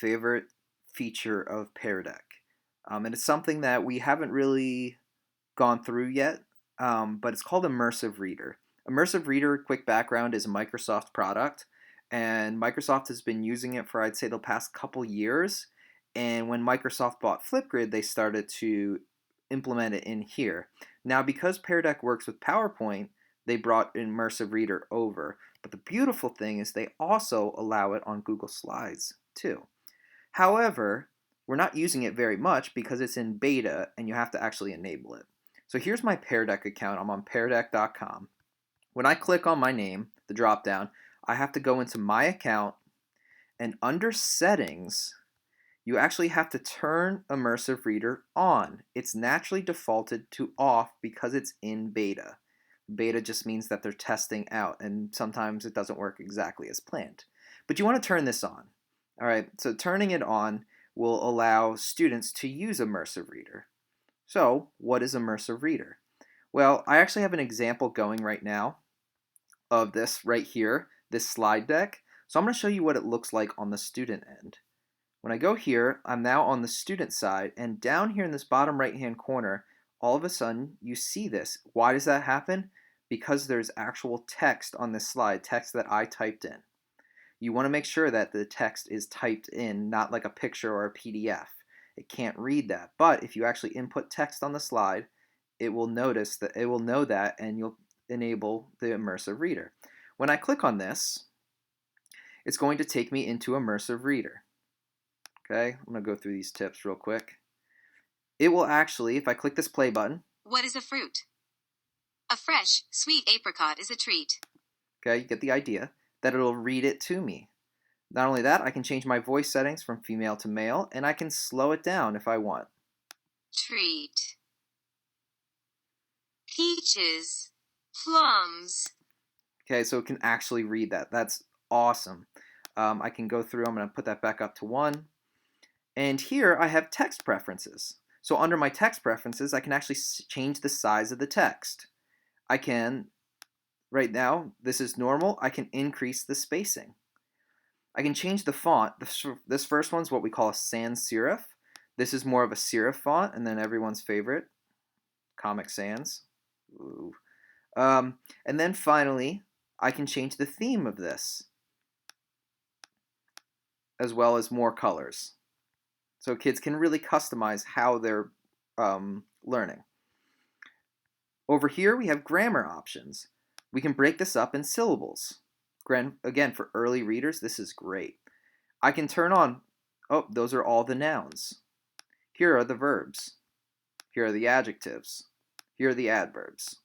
favorite feature of Pear Deck. And it's something that we haven't really gone through yet, but it's called Immersive Reader. Immersive Reader, quick background, is a Microsoft product, and Microsoft has been using it for, I'd say, the past couple years. And when Microsoft bought Flipgrid, they started to implement it in here. Now, because Pear Deck works with PowerPoint, they brought Immersive Reader over. But the beautiful thing is they also allow it on Google Slides too. However, we're not using it very much because it's in beta and you have to actually enable it. So here's my Pear Deck account. I'm on peardeck.com. When I click on my name, the drop down, I have to go into my account, and under settings, you actually have to turn Immersive Reader on. It's naturally defaulted to off because it's in beta. Beta just means that they're testing out, and sometimes it doesn't work exactly as planned. But you want to turn this on. All right, so turning it on will allow students to use Immersive Reader. So, what is Immersive Reader? Well, I actually have an example going right now of this right here, this slide deck. So I'm going to show you what it looks like on the student end. When I go here, I'm now on the student side, and down here in this bottom right-hand corner, all of a sudden you see this. Why does that happen? Because there's actual text on this slide, text that I typed in. You want to make sure that the text is typed in, not like a picture or a PDF. It can't read that. But if you actually input text on the slide, it will notice that, it will know that, and you'll enable the Immersive Reader. When I click on this, it's going to take me into Immersive Reader. Okay, I'm going to go through these tips real quick. It will actually, if I click this play button. What is a fruit? A fresh, sweet apricot is a treat. Okay, you get the idea that it'll read it to me. Not only that, I can change my voice settings from female to male, and I can slow it down if I want. Treat. Peaches. Plums. Okay, so it can actually read that. That's awesome. I can go through, I'm going to put that back up to 1. And here I have text preferences. So under my text preferences, I can actually change the size of the text. I can, right now, this is normal, I can increase the spacing. I can change the font. This first one's what we call a sans serif. This is more of a serif font, and then everyone's favorite, Comic Sans. Ooh. And then finally, I can change the theme of this, as well as more colors. So kids can really customize how they're learning. Over here, we have grammar options. We can break this up in syllables. Again, for early readers, this is great. I can turn on, oh, those are all the nouns. Here are the verbs. Here are the adjectives. Here are the adverbs.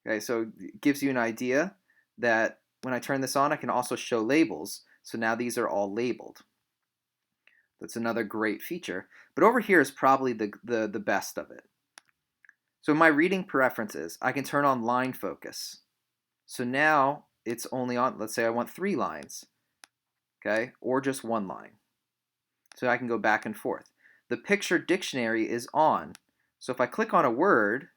Okay, so it gives you an idea that when I turn this on, I can also show labels. So now these are all labeled. That's another great feature. But over here is probably the best of it. So in my reading preferences, I can turn on line focus. So now it's only on, let's say I want 3 lines, okay, or just 1 line. So I can go back and forth. The picture dictionary is on. So if I click on a word,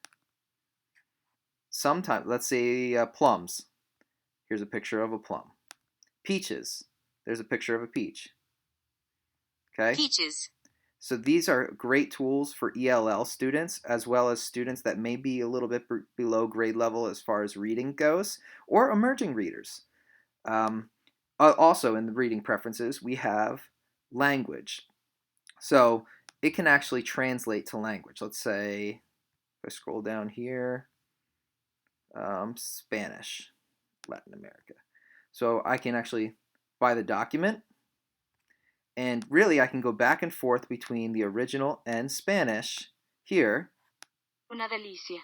sometimes, let's say plums. Here's a picture of a plum. Peaches. There's a picture of a peach. Okay? Peaches. So these are great tools for ELL students, as well as students that may be a little bit below grade level as far as reading goes, or emerging readers. Also in the reading preferences, we have language. So it can actually translate to language. Let's say, if I scroll down here, Spanish, Latin America. So I can actually buy the document, and really I can go back and forth between the original and Spanish here. Una delicia.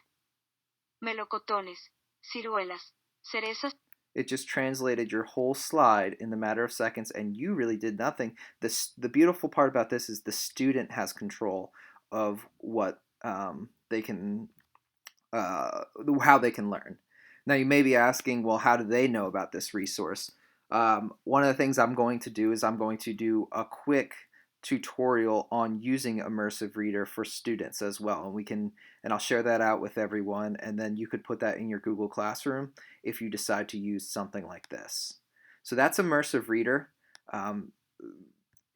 Melocotones, ciruelas, cerezas. It just translated your whole slide in the matter of seconds, and you really did nothing. The beautiful part about this is the student has control of what they can, how they can learn. Now you may be asking, well, how do they know about this resource? One of the things I'm going to do is I'm going to do a quick tutorial on using Immersive Reader for students as well, and I'll share that out with everyone, and then you could put that in your Google Classroom if you decide to use something like this. So that's Immersive Reader.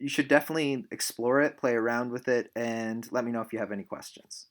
you should definitely explore it, play around with it, and let me know if you have any questions.